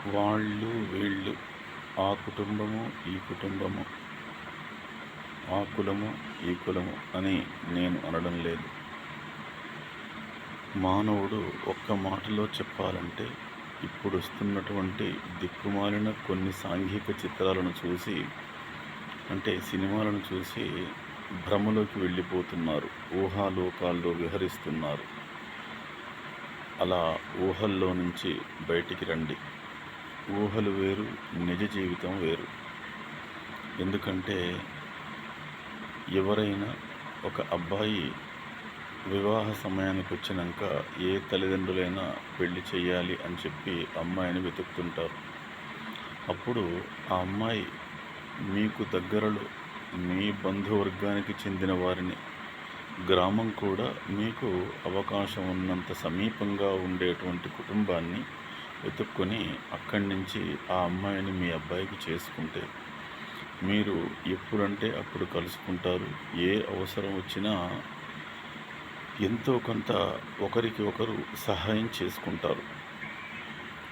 వాళ్ళు వీళ్ళు, ఆ కుటుంబము ఈ కుటుంబము, ఆ కులము ఈ కులము అని నేను అనడం లేదు. మానవుడు ఒక్క మాటలో చెప్పాలంటే ఇప్పుడు వస్తున్నటువంటి దిక్కుమాలిన కొన్ని సాంఘిక చిత్రాలను చూసి, అంటే సినిమాలను చూసి భ్రమలోకి వెళ్ళిపోతున్నారు, ఊహాలోకాల్లో విహరిస్తున్నారు. అలా ఊహల్లో నుంచి బయటికి రండి. ఊహలు వేరు, నిజ జీవితం వేరు. ఎందుకంటే ఎవరైనా ఒక అబ్బాయి వివాహ సమయానికి వచ్చినాక ఏ తల్లిదండ్రులైనా పెళ్లి చేయాలి అని చెప్పి అమ్మాయిని వెతుకుతుంటారు. అప్పుడు ఆ అమ్మాయి మీకు దగ్గరలో మీ బంధువర్గానికి చెందిన వారిని, గ్రామం కూడా మీకు అవకాశం ఉన్నంత సమీపంగా ఉండేటువంటి కుటుంబాన్ని వెతుక్కొని అక్కడి నుంచి ఆ అమ్మాయిని మీ అబ్బాయికి చేసుకుంటే మీరు ఎప్పుడంటే అప్పుడు కలుసుకుంటారు. ఏ అవసరం వచ్చినా ఎంతో కొంత ఒకరికి ఒకరు సహాయం చేసుకుంటారు.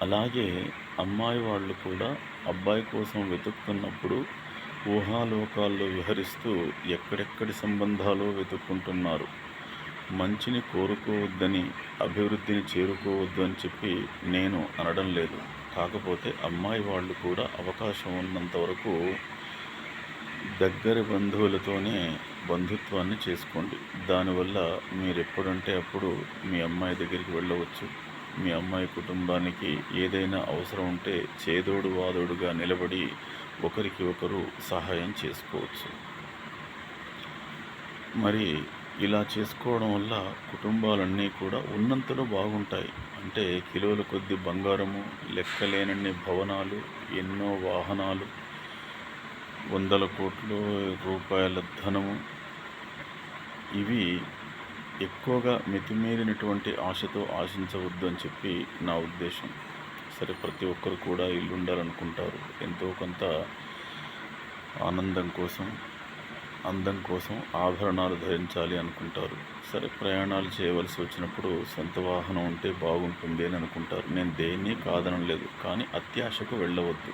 అలాగే అమ్మాయి వాళ్ళు కూడా అబ్బాయి కోసం వెతుకుతున్నప్పుడు ఊహాలోకాల్లో విహరిస్తూ ఎక్కడెక్కడి సంబంధాలు వెతుక్కుంటున్నారు. మంచిని కోరుకోవద్దని, అభివృద్ధిని చేరుకోవద్దు అని చెప్పి నేను అనడం లేదు. కాకపోతే అమ్మాయి వాళ్ళు కూడా అవకాశం ఉన్నంత వరకు దగ్గరి బంధువులతోనే బంధుత్వాన్ని చేసుకోండి. దానివల్ల మీరు ఎప్పుడంటే అప్పుడు మీ అమ్మాయి దగ్గరికి వెళ్ళవచ్చు. మీ అమ్మాయి కుటుంబానికి ఏదైనా అవసరం ఉంటే చేదోడు వాదోడుగా నిలబడి ఒకరికి ఒకరు సహాయం చేసుకోవచ్చు. మరి ఇలా చేసుకోవడం వల్ల కుటుంబాలన్నీ కూడా ఉన్నంతలో బాగుంటాయి. అంటే కిలోల కొద్ది బంగారము, లెక్కలేనన్ని భవనాలు, ఎన్నో వాహనాలు, వందల కోట్ల రూపాయల ధనము, ఇవి ఎక్కువగా మితిమీరినటువంటి ఆశతో ఆశించవద్దు అని చెప్పి నా ఉద్దేశం. సరే, ప్రతి ఒక్కరు కూడా ఇల్లు ఉండాలనుకుంటారు. ఎంతో కొంత ఆనందం కోసం, అందం కోసం ఆభరణాలు ధరించాలి అనుకుంటారు. సరే, ప్రయాణాలు చేయవలసి వచ్చినప్పుడు సొంత వాహనం ఉంటే బాగుంటుంది అని అనుకుంటారు. నేను దేన్ని కాదనలేదు. కానీ అత్యాశకు వెళ్ళవద్దు.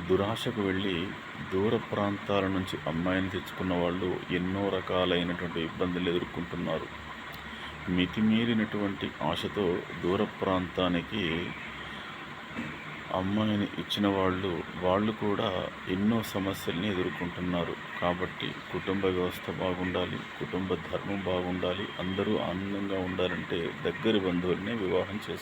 దురాశకు వెళ్ళి దూర ప్రాంతాల నుంచి అమ్మాయిని తెచ్చుకున్న వాళ్ళు ఎన్నో రకాలైనటువంటి ఇబ్బందులు ఎదుర్కొంటున్నారు. మితిమీరినటువంటి ఆశతో దూర ప్రాంతానికి అమ్మాయిని ఇచ్చిన వాళ్ళు కూడా ఎన్నో సమస్యల్ని ఎదుర్కొంటున్నారు. కాబట్టి కుటుంబ వ్యవస్థ బాగుండాలి, కుటుంబ ధర్మం బాగుండాలి, అందరూ ఆనందంగా ఉండాలంటే దగ్గరి బంధువుల్ని వివాహం చేసుకోవాలి.